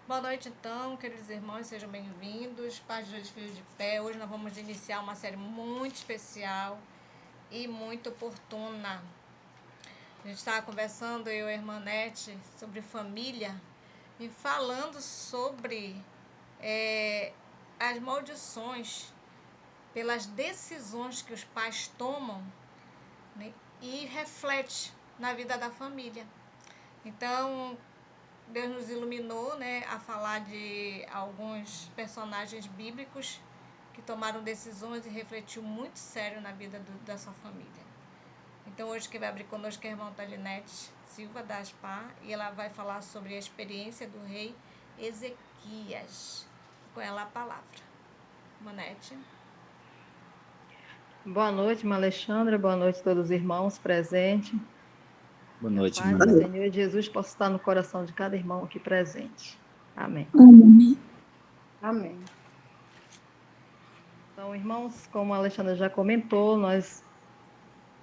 Boa noite, então, queridos irmãos, sejam bem-vindos. Paz de Deus, Filho de Pé. Hoje nós vamos iniciar uma série muito especial e muito oportuna. A gente estava conversando, eu e a irmã Nete, sobre família e falando sobre as maldições pelas decisões que os pais tomam, né, e reflete na vida da família. Então, Deus nos iluminou, né, a falar de alguns personagens bíblicos que tomaram decisões e refletiu muito sério na vida da sua família. Então hoje quem vai abrir conosco é a irmã Talinete Silva da Aspar e ela vai falar sobre a experiência do rei Ezequias. Com ela a palavra. Manete. Boa noite, irmã Alexandra. Boa noite a todos os irmãos presentes. Boa Que a noite, paz irmã. do Senhor Jesus possa estar no coração de cada irmão aqui presente. Amém. Amém. Amém. Então, irmãos, como a Alexandra já comentou,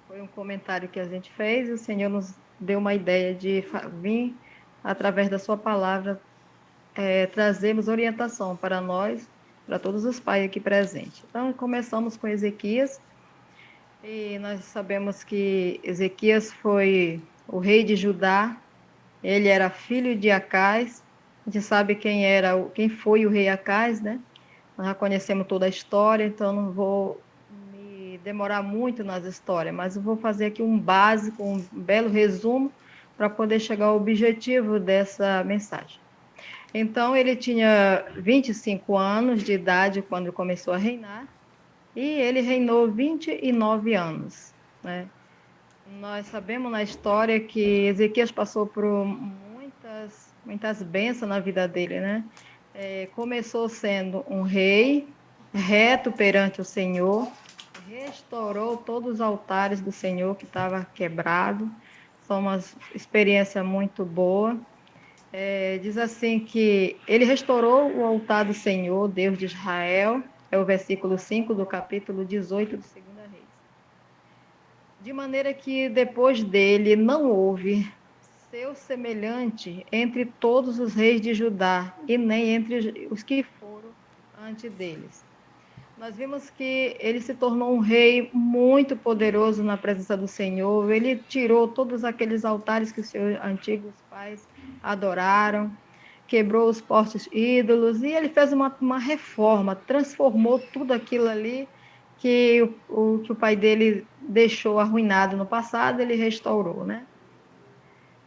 foi um comentário que a gente fez e o Senhor nos deu uma ideia de vir, através da sua palavra, trazermos orientação para nós, para todos os pais aqui presentes. Então, começamos com Ezequias, e nós sabemos que Ezequias foi o rei de Judá. Ele era filho de Acais. A gente sabe quem foi o rei Acais, né? Nós já conhecemos toda a história, então não vou me demorar muito nas histórias, mas eu vou fazer aqui um básico, um belo resumo para poder chegar ao objetivo dessa mensagem. Então, ele tinha 25 anos de idade quando começou a reinar, e ele reinou 29 anos, né? Nós sabemos na história que Ezequias passou por muitas bênçãos na vida dele, né? Começou sendo um rei reto perante o Senhor, restaurou todos os altares do Senhor que estava quebrado. Foi uma experiência muito boa. Diz assim que ele restaurou o altar do Senhor, Deus de Israel, é o versículo 5 do capítulo 18 do 2 Reis. De maneira que depois dele não houve seu semelhante entre todos os reis de Judá, e nem entre os que foram antes deles. Nós vimos que ele se tornou um rei muito poderoso na presença do Senhor. Ele tirou todos aqueles altares que os seus antigos pais adoraram, quebrou os postes ídolos, e ele fez uma reforma, transformou tudo aquilo ali que o pai dele deixou arruinado no passado, ele restaurou, né?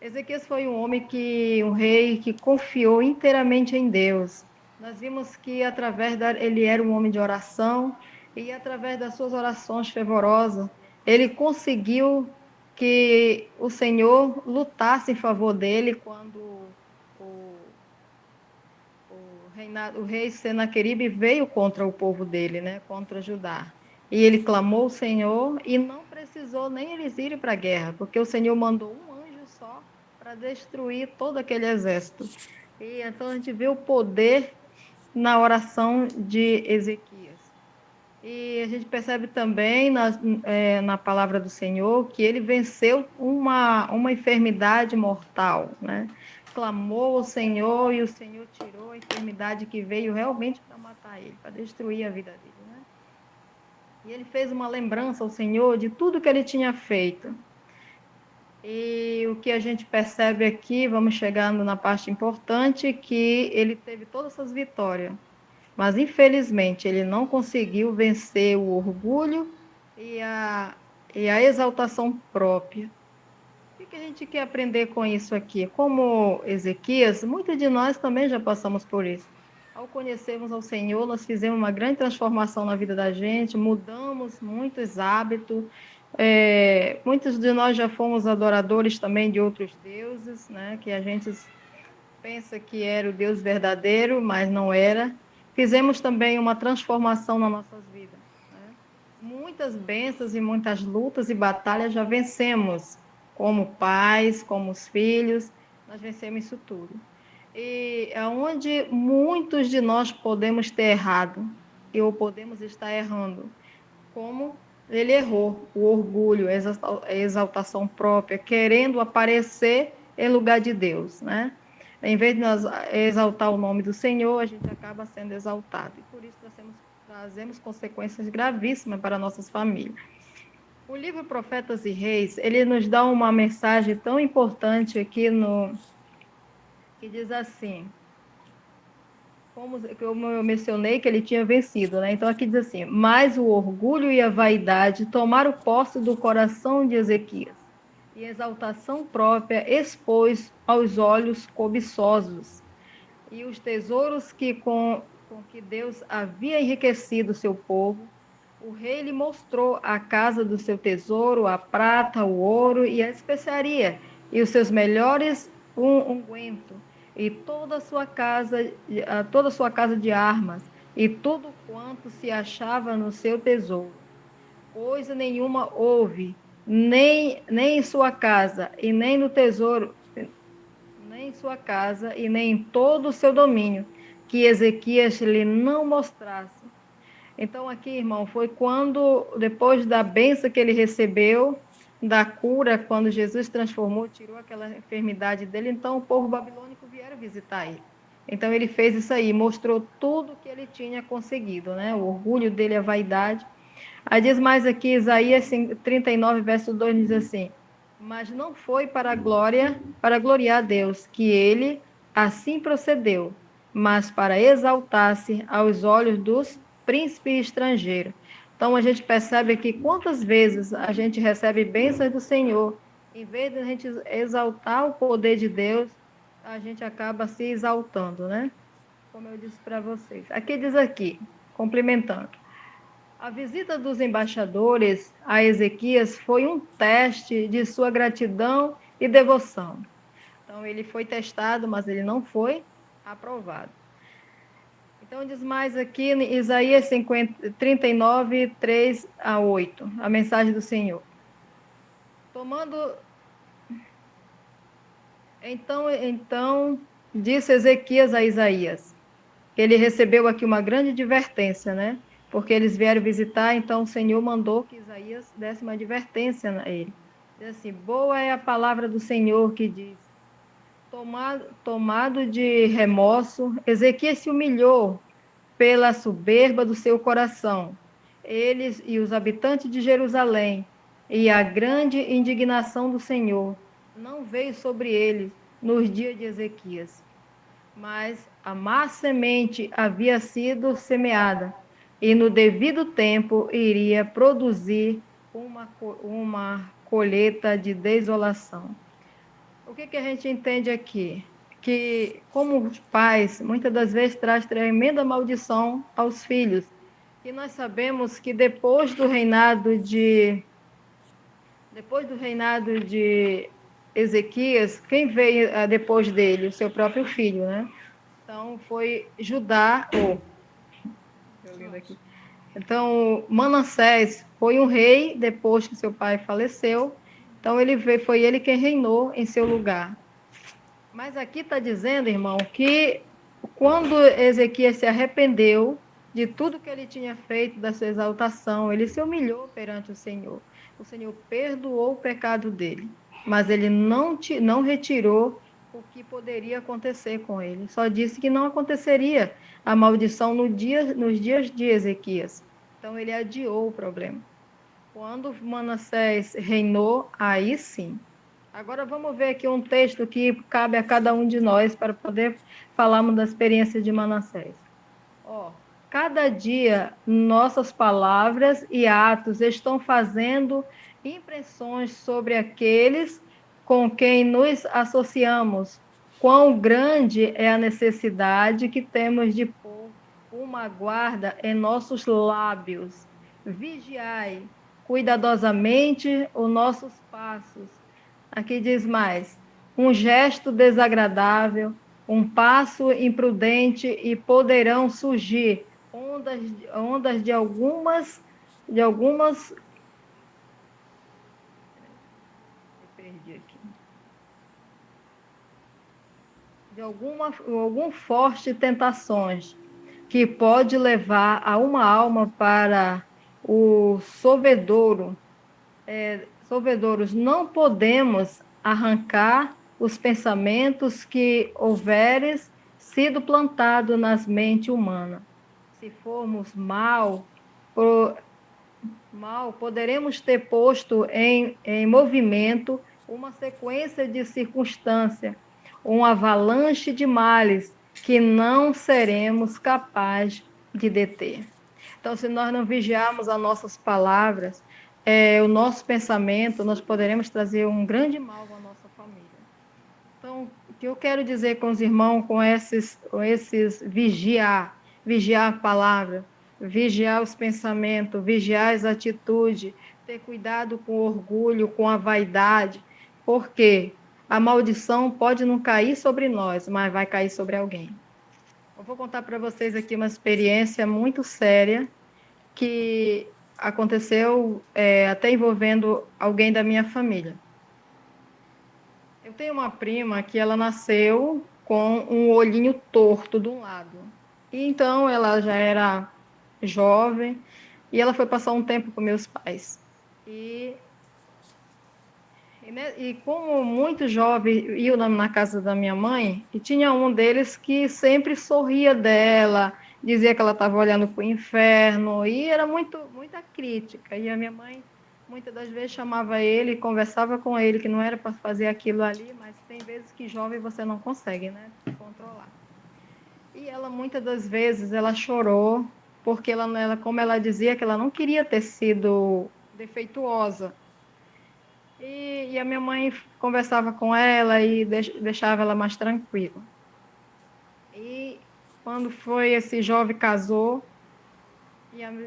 Ezequias foi um rei que confiou inteiramente em Deus. Nós vimos que ele era um homem de oração, e através das suas orações fervorosas, ele conseguiu que o Senhor lutasse em favor dele quando o, o rei Senaqueribe veio contra o povo dele, né, contra Judá. E ele clamou ao Senhor e não precisou nem eles irem para a guerra, porque o Senhor mandou um anjo só para destruir todo aquele exército. E então a gente vê o poder na oração de Ezequias. E a gente percebe também na palavra do Senhor que ele venceu uma enfermidade mortal, né? Clamou ao Senhor e o Senhor tirou a enfermidade que veio realmente para matar ele, para destruir a vida dele, né? E ele fez uma lembrança ao Senhor de tudo que ele tinha feito. E o que a gente percebe aqui, vamos chegando na parte importante, que ele teve todas essas vitórias, mas infelizmente ele não conseguiu vencer o orgulho e a exaltação própria. O que a gente quer aprender com isso aqui? Como Ezequias, muitos de nós também já passamos por isso. Ao conhecermos ao Senhor, nós fizemos uma grande transformação na vida da gente, mudamos muitos hábitos. Muitos de nós já fomos adoradores também de outros deuses, né? Que a gente pensa que era o Deus verdadeiro, mas não era. Fizemos também uma transformação nas nossas vidas, né? Muitas bênçãos e muitas lutas e batalhas já vencemos, como pais, como os filhos, nós vencemos isso tudo. E é onde muitos de nós podemos ter errado, ou podemos estar errando, como ele errou, o orgulho, a exaltação própria, querendo aparecer em lugar de Deus, né? Em vez de nós exaltar o nome do Senhor, a gente acaba sendo exaltado. E por isso trazemos consequências gravíssimas para nossas famílias. O livro Profetas e Reis, ele nos dá uma mensagem tão importante aqui que diz assim, como eu mencionei que ele tinha vencido, né? Então aqui diz assim: mas o orgulho e a vaidade tomaram posse do coração de Ezequias, e a exaltação própria expôs aos olhos cobiçosos, e os tesouros com que Deus havia enriquecido seu povo. O rei lhe mostrou a casa do seu tesouro, a prata, o ouro e a especiaria, e os seus melhores ungüentos, e toda a sua casa de armas, e tudo quanto se achava no seu tesouro. Coisa nenhuma houve, nem em sua casa, e nem no tesouro, nem em sua casa, e nem em todo o seu domínio, que Ezequias lhe não mostrasse. Então, aqui, irmão, foi quando, depois da benção que ele recebeu, da cura, quando Jesus transformou, tirou aquela enfermidade dele, então o povo babilônico vieram visitar ele. Então, ele fez isso aí, mostrou tudo que ele tinha conseguido, né? O orgulho dele, a vaidade. Aí diz mais aqui, Isaías 39, verso 2, diz assim: mas não foi para gloriar a Deus, que ele assim procedeu, mas para exaltar-se aos olhos dos príncipes estrangeiros. Então a gente percebe aqui quantas vezes a gente recebe bênçãos do Senhor, em vez de a gente exaltar o poder de Deus, a gente acaba se exaltando, né? Como eu disse para vocês. Aqui diz aqui, complementando. A visita dos embaixadores a Ezequias foi um teste de sua gratidão e devoção. Então, ele foi testado, mas ele não foi aprovado. Então, diz mais aqui em Isaías 39, 3 a 8, a mensagem do Senhor. Então disse Ezequias a Isaías, que ele recebeu aqui uma grande advertência, né? Porque eles vieram visitar, então o Senhor mandou que Isaías desse uma advertência a ele. Diz assim: boa é a palavra do Senhor que diz: tomado de remorso, Ezequias se humilhou pela soberba do seu coração. Eles e os habitantes de Jerusalém, e a grande indignação do Senhor não veio sobre eles nos dias de Ezequias, mas a má semente havia sido semeada, e no devido tempo iria produzir uma colheita de desolação. O que a gente entende aqui? Que, como os pais, muitas das vezes traz tremenda maldição aos filhos. E nós sabemos que depois do reinado de Ezequias, quem veio depois dele? O seu próprio filho, né? Então, foi Judá, Então, Manassés foi um rei depois que seu pai faleceu. Então, foi ele quem reinou em seu lugar. Mas aqui está dizendo, irmão, que quando Ezequias se arrependeu de tudo que ele tinha feito, da sua exaltação, ele se humilhou perante o Senhor. O Senhor perdoou o pecado dele, mas ele não retirou o que poderia acontecer com ele. Só disse que não aconteceria a maldição nos dias de Ezequias. Então ele adiou o problema. Quando Manassés reinou, aí sim. Agora vamos ver aqui um texto que cabe a cada um de nós para poder falarmos da experiência de Manassés. Cada dia nossas palavras e atos estão fazendo impressões sobre aqueles com quem nos associamos. Quão grande é a necessidade que temos de pôr uma guarda em nossos lábios. Vigiai cuidadosamente os nossos passos. Aqui diz mais: um gesto desagradável, um passo imprudente e poderão surgir ondas de algumas algum forte tentações que pode levar a uma alma para o solvedouros. Não podemos arrancar os pensamentos que houveres sido plantado nas mentes humanas. Se formos mal, poderemos ter posto em movimento uma sequência de circunstâncias, uma avalanche de males que não seremos capazes de deter. Então, se nós não vigiarmos as nossas palavras, o nosso pensamento, nós poderemos trazer um grande mal à nossa família. Então, o que eu quero dizer com os irmãos, com esses vigiar a palavra, vigiar os pensamentos, vigiar as atitudes, ter cuidado com o orgulho, com a vaidade, porque a maldição pode não cair sobre nós, mas vai cair sobre alguém. Eu vou contar para vocês aqui uma experiência muito séria que aconteceu até envolvendo alguém da minha família. Eu tenho uma prima que ela nasceu com um olhinho torto de um lado. E então ela já era jovem e ela foi passar um tempo com meus pais. E como muitos jovens iam na casa da minha mãe, e tinha um deles que sempre sorria dela, dizia que ela estava olhando para o inferno, e era muita crítica. E a minha mãe, muitas das vezes, chamava ele e conversava com ele, que não era para fazer aquilo ali, mas tem vezes que jovem você não consegue, né, controlar. E ela, muitas das vezes, ela chorou, porque como ela dizia, que ela não queria ter sido defeituosa. E a minha mãe conversava com ela e deixava ela mais tranquila. E quando foi esse jovem casou,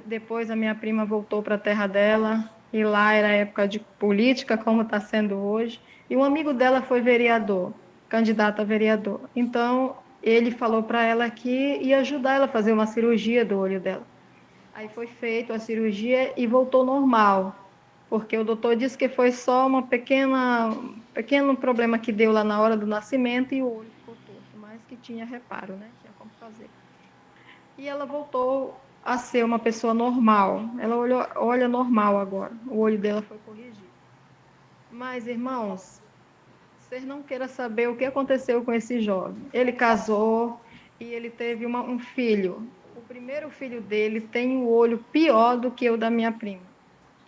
depois a minha prima voltou para a terra dela, e lá era época de política, como está sendo hoje, e um amigo dela foi vereador, candidato a vereador. Então, ele falou para ela que ia ajudar ela a fazer uma cirurgia do olho dela. Aí foi feita a cirurgia e voltou normal, porque o doutor disse que foi só um pequeno problema que deu lá na hora do nascimento e o olho ficou torto, mas que tinha reparo, né? Tinha como fazer. E ela voltou a ser uma pessoa normal. Ela olha normal agora. O olho dela foi corrigido. Mas, irmãos, vocês não queiram saber o que aconteceu com esse jovem. Ele casou e ele teve um filho. O primeiro filho dele tem o olho pior do que o da minha prima.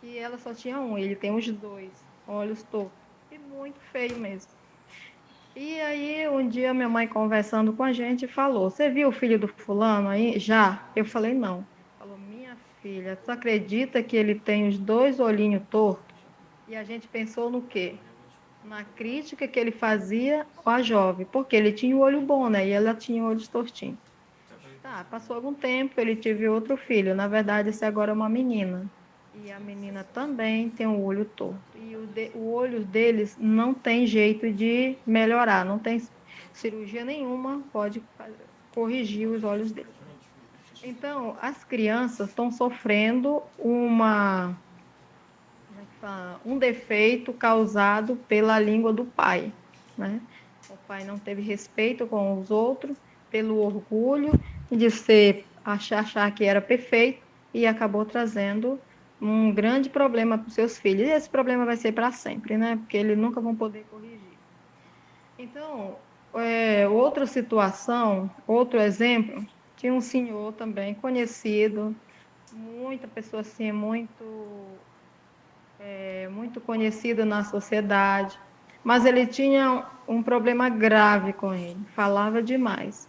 Que ela só tinha um, ele tem os dois olhos tortos. E muito feio mesmo. E aí, um dia, minha mãe conversando com a gente, falou: Você viu o filho do fulano aí? Já? Eu falei: Não. Falou: Minha filha, tu acredita que ele tem os dois olhinhos tortos? E a gente pensou no quê? Na crítica que ele fazia à jovem, porque ele tinha o olho bom, né? E ela tinha o olho tortinho. Tá, passou algum tempo, ele teve outro filho. Na verdade, esse agora é uma menina. E a menina também tem o olho torto. E o olho deles não tem jeito de melhorar, não tem cirurgia nenhuma, pode corrigir os olhos deles. Então, as crianças estão sofrendo um defeito causado pela língua do pai, né? O pai não teve respeito com os outros, pelo orgulho de achar que era perfeito e acabou trazendo um grande problema para os seus filhos. E esse problema vai ser para sempre, né? Porque eles nunca vão poder corrigir. Então, outra situação, outro exemplo, tinha um senhor também conhecido, muita pessoa assim, muito conhecido na sociedade, mas ele tinha um problema grave com ele, falava demais.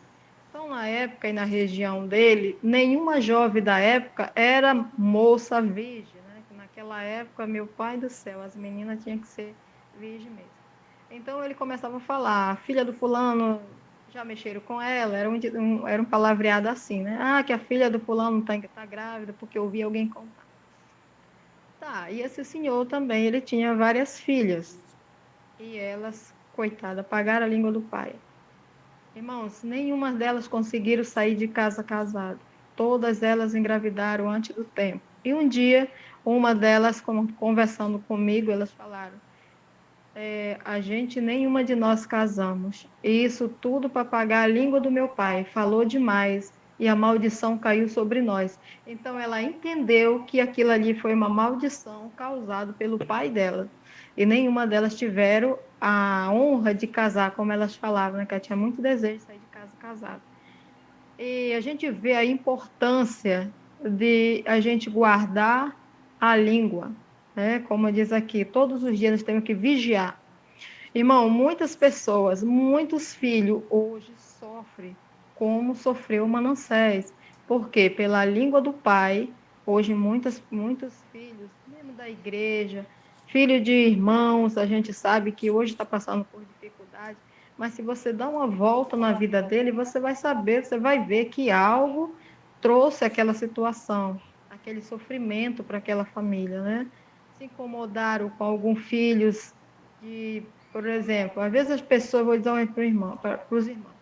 Então, na época e na região dele, nenhuma jovem da época era moça virgem, né? Naquela época, meu pai do céu, as meninas tinham que ser virgem mesmo. Então, ele começava a falar: a filha do fulano, já mexeram com ela, era um palavreado assim, né? Ah, que a filha do fulano tá grávida, porque eu ouvi alguém contar. Tá, e esse senhor também, ele tinha várias filhas. E elas, coitada, pagaram a língua do pai. Irmãos, nenhuma delas conseguiram sair de casa casada. Todas elas engravidaram antes do tempo. E um dia, uma delas, conversando comigo, elas falaram: nenhuma de nós casamos. E isso tudo para pagar a língua do meu pai. Falou demais e a maldição caiu sobre nós. Então ela entendeu que aquilo ali foi uma maldição causada pelo pai dela. e nenhuma delas tiveram a honra de casar, como elas falavam, né? Que ela tinha muito desejo de sair de casa casada. E a gente vê a importância de a gente guardar a língua, né? Como diz aqui, todos os dias nós temos que vigiar. Irmão, muitas pessoas, muitos filhos hoje sofrem como sofreu Manassés. Por quê? Pela língua do pai, hoje muitos filhos, mesmo da igreja, filho de irmãos, a gente sabe que hoje está passando por dificuldade, mas se você dá uma volta na vida dele, você vai saber, você vai ver que algo trouxe aquela situação, aquele sofrimento para aquela família, né? Se incomodaram com alguns filhos de, por exemplo, às vezes as pessoas, vou dizer um exemplo para os irmãos.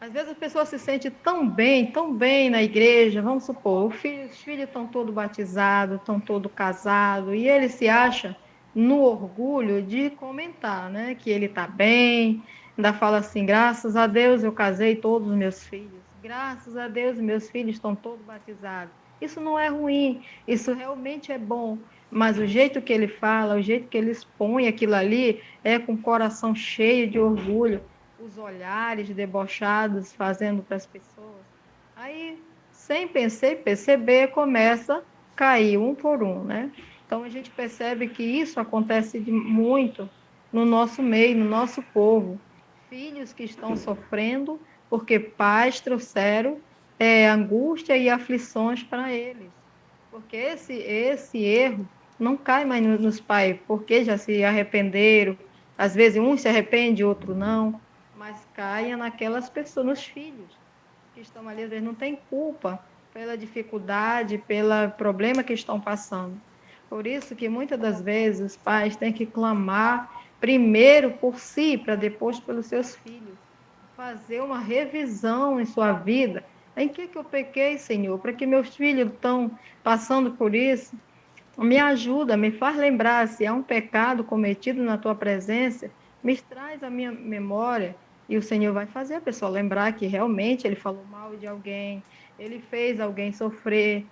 Às vezes as pessoas se sentem tão bem na igreja, vamos supor, os filhos estão todos batizados, estão todos casados, e ele se acha no orgulho de comentar, né, que ele está bem, ainda fala assim, graças a Deus eu casei todos os meus filhos, graças a Deus meus filhos estão todos batizados. Isso não é ruim, isso realmente é bom, mas o jeito que ele fala, o jeito que ele expõe aquilo ali, é com o coração cheio de orgulho, os olhares debochados fazendo para as pessoas. Aí, sem perceber, começa a cair um por um, né? Então, a gente percebe que isso acontece muito no nosso meio, no nosso povo. Filhos que estão sofrendo porque pais trouxeram angústia e aflições para eles. Porque esse erro não cai mais nos pais, porque já se arrependeram. Às vezes um se arrepende, outro não, mas caia naquelas pessoas, nos filhos que estão ali, às vezes não tem culpa pela dificuldade, pelo problema que estão passando. Por isso que muitas das vezes os pais têm que clamar primeiro por si, para depois pelos seus filhos. Fazer uma revisão em sua vida. Em que eu pequei, Senhor? Para que meus filhos estão passando por isso? Me ajuda, me faz lembrar se há um pecado cometido na tua presença, me traz a minha memória e o Senhor vai fazer a pessoa lembrar que realmente ele falou mal de alguém, ele fez alguém sofrer.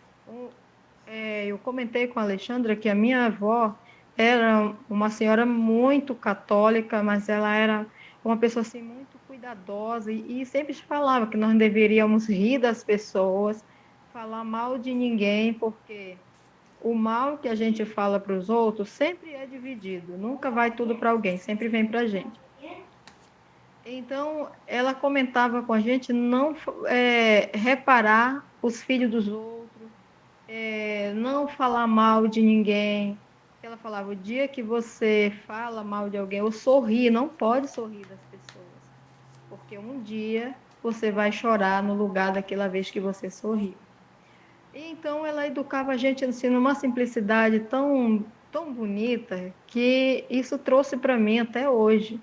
Eu comentei com a Alexandra que a minha avó era uma senhora muito católica, mas ela era uma pessoa assim muito cuidadosa e sempre falava que nós deveríamos rir das pessoas, falar mal de ninguém, porque o mal que a gente fala para os outros sempre é dividido, nunca vai tudo para alguém, sempre vem para a gente. Então, ela comentava com a gente não reparar os filhos dos outros, não falar mal de ninguém. Ela falava, o dia que você fala mal de alguém, ou sorri, não pode sorrir das pessoas, porque um dia você vai chorar no lugar daquela vez que você sorriu. Então ela educava a gente assim, numa simplicidade tão bonita que isso trouxe para mim até hoje.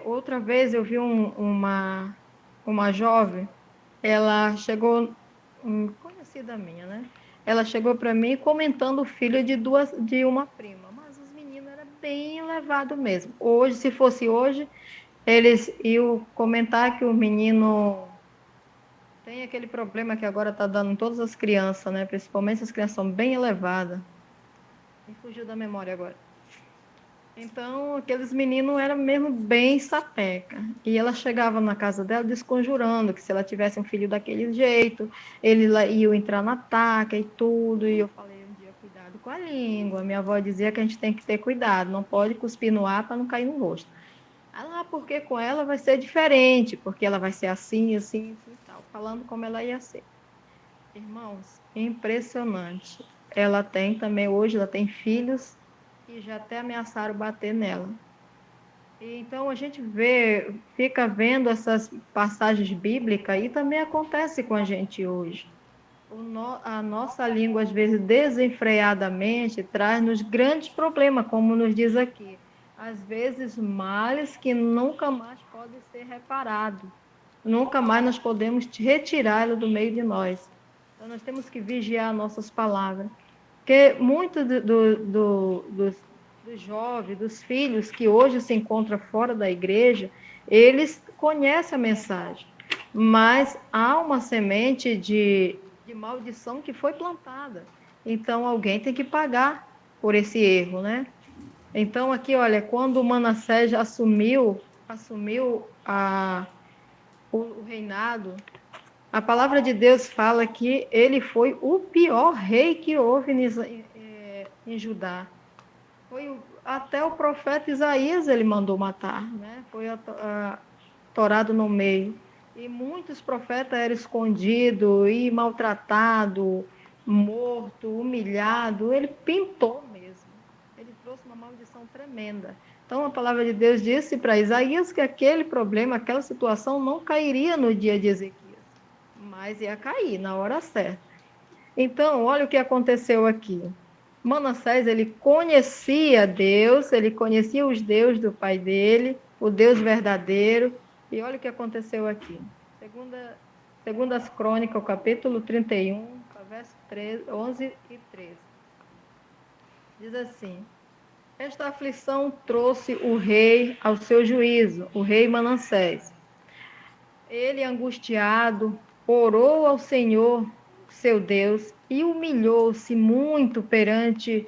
Outra vez eu vi uma jovem, ela chegou, conhecida minha, né? Ela chegou para mim comentando o filho de uma prima, mas os meninos eram bem levados mesmo. Hoje, se fosse hoje, eles iam comentar que o menino tem aquele problema que agora está dando em todas as crianças, né? Principalmente as crianças são bem elevadas. Me fugiu da memória agora. Então, aqueles meninos eram mesmo bem sapeca. E ela chegava na casa dela desconjurando que se ela tivesse um filho daquele jeito, ele ia entrar na taca e tudo. E eu falei um dia, cuidado com a língua. Minha avó dizia que a gente tem que ter cuidado, não pode cuspir no ar para não cair no rosto. Porque com ela vai ser diferente, porque ela vai ser assim, assim, assim e tal. Falando como ela ia ser. Irmãos, impressionante. Ela tem também, hoje, ela tem filhos que já até ameaçaram bater nela. Então a gente fica vendo essas passagens bíblicas e também acontece com a gente hoje. A nossa língua, às vezes, desenfreadamente, traz-nos grandes problemas, como nos diz aqui. Às vezes, males que nunca mais podem ser reparados. Nunca mais nós podemos retirá-lo do meio de nós. Então, nós temos que vigiar nossas palavras. Porque muitos dos jovens, dos filhos que hoje se encontram fora da igreja, eles conhecem a mensagem, mas há uma semente de maldição que foi plantada. Então, alguém tem que pagar. por esse erro, né? Então, aqui, olha, quando Manassés assumiu o reinado, a palavra de Deus fala que ele foi o pior rei que houve em Judá. Até o profeta Isaías ele mandou matar, né? Foi torado no meio. E muitos profetas eram escondidos e maltratados, morto, humilhado. Ele pintou mesmo. Ele trouxe uma maldição tremenda. Então a palavra de Deus disse para Isaías que aquele problema, aquela situação não cairia no dia de Ezequias, mas ia cair na hora certa. Então, olha o que aconteceu aqui. Manassés, ele conhecia Deus, ele conhecia os deuses do pai dele, o Deus verdadeiro. E olha o que aconteceu aqui. Segunda as Crônicas, o capítulo 31, verso 13, 11 e 13. Diz assim: esta aflição trouxe o rei ao seu juízo, o rei Manassés. Ele, angustiado, orou ao Senhor, seu Deus, e humilhou-se muito perante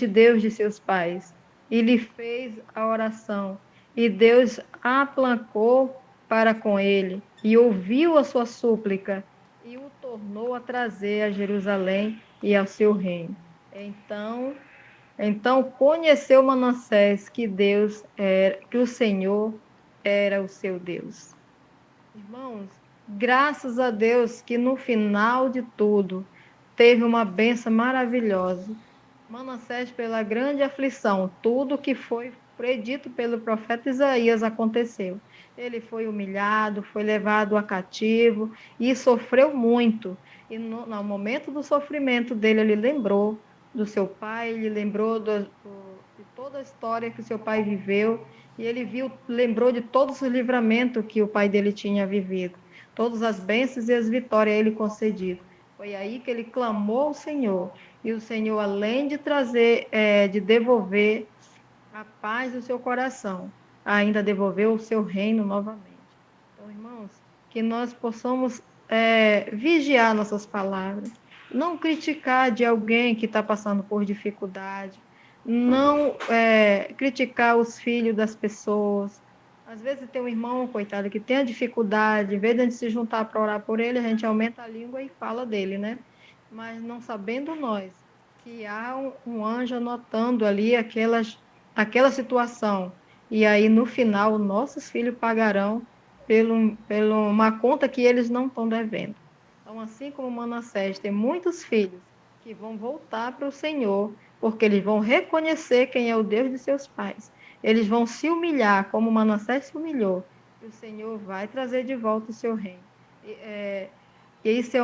Deus de seus pais. E lhe fez a oração. E Deus aplancou para com ele, e ouviu a sua súplica, e o tornou a trazer a Jerusalém e ao seu reino. Então conheceu Manassés que o Senhor era o seu Deus. Irmãos, graças a Deus que no final de tudo teve uma benção maravilhosa. Manassés, pela grande aflição, tudo que foi predito pelo profeta Isaías aconteceu. Ele foi humilhado, foi levado a cativo e sofreu muito. E no momento do sofrimento dele, ele lembrou do seu pai, ele lembrou de toda a história que seu pai viveu, e ele lembrou de todos os livramentos que o pai dele tinha vivido, todas as bênçãos e as vitórias a ele concedido. Foi aí que ele clamou ao Senhor, e o Senhor, além de de devolver a paz do seu coração, ainda devolveu o seu reino novamente. Então, irmãos, que nós possamos vigiar nossas palavras, não criticar de alguém que está passando por dificuldade, não criticar os filhos das pessoas. Às vezes tem um irmão, coitado, que tem a dificuldade, em vez de a gente se juntar para orar por ele, a gente aumenta a língua e fala dele, né? Mas não sabendo nós que há um anjo anotando ali aquela situação. E aí, no final, nossos filhos pagarão pelo uma conta que eles não estão devendo. Então, assim como Manassés tem muitos filhos que vão voltar para o Senhor, porque eles vão reconhecer quem é o Deus de seus pais. Eles vão se humilhar, como Manassés se humilhou, e o Senhor vai trazer de volta o seu reino. E isso é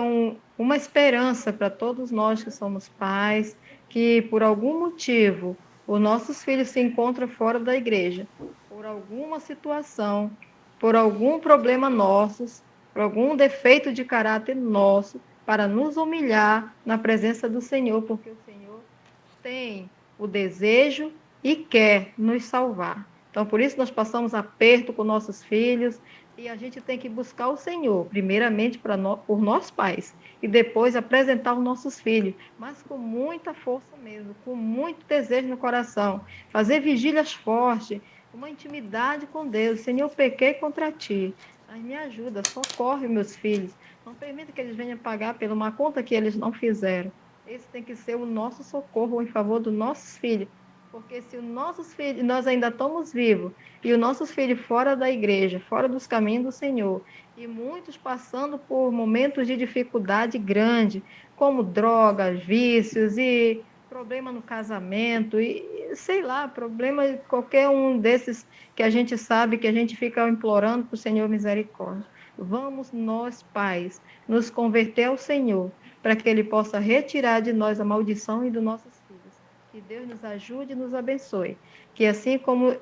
uma esperança para todos nós que somos pais, que por algum motivo os nossos filhos se encontram fora da igreja, por alguma situação, por algum problema nosso, por algum defeito de caráter nosso, para nos humilhar na presença do Senhor, porque o Senhor tem o desejo e quer nos salvar. Então, por isso nós passamos aperto com nossos filhos, e a gente tem que buscar o Senhor, primeiramente por nós pais, e depois apresentar os nossos filhos, mas com muita força mesmo, com muito desejo no coração, fazer vigílias fortes, uma intimidade com Deus. Senhor, eu pequei contra ti, mas me ajuda, socorre meus filhos, não permita que eles venham pagar pela uma conta que eles não fizeram. Esse tem que ser o nosso socorro em favor dos nossos filhos, porque se os nossos filhos, nós ainda estamos vivos, e os nossos filhos fora da igreja, fora dos caminhos do Senhor, e muitos passando por momentos de dificuldade grande, como drogas, vícios e problema no casamento, e sei lá, problema qualquer um desses que a gente sabe, que a gente fica implorando para o Senhor misericórdia. Vamos nós, pais, nos converter ao Senhor, para que Ele possa retirar de nós a maldição e dos nossos filhos. Que Deus nos ajude e nos abençoe. Que assim como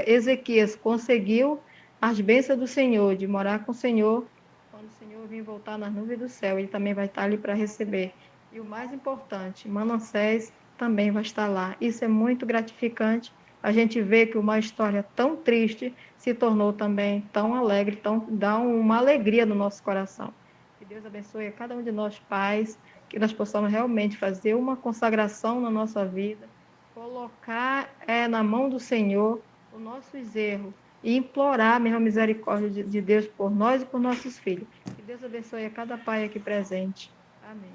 Ezequias conseguiu as bênçãos do Senhor, de morar com o Senhor, quando o Senhor vir voltar nas nuvens do céu, Ele também vai estar ali para receber. E o mais importante, Manassés também vai estar lá. Isso é muito gratificante. A gente vê que uma história tão triste se tornou também tão alegre, dá uma alegria no nosso coração. Que Deus abençoe a cada um de nós, pais, que nós possamos realmente fazer uma consagração na nossa vida, colocar na mão do Senhor os nossos erros e implorar mesmo a misericórdia de Deus por nós e por nossos filhos. Que Deus abençoe a cada pai aqui presente. Amém.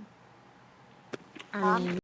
Amém.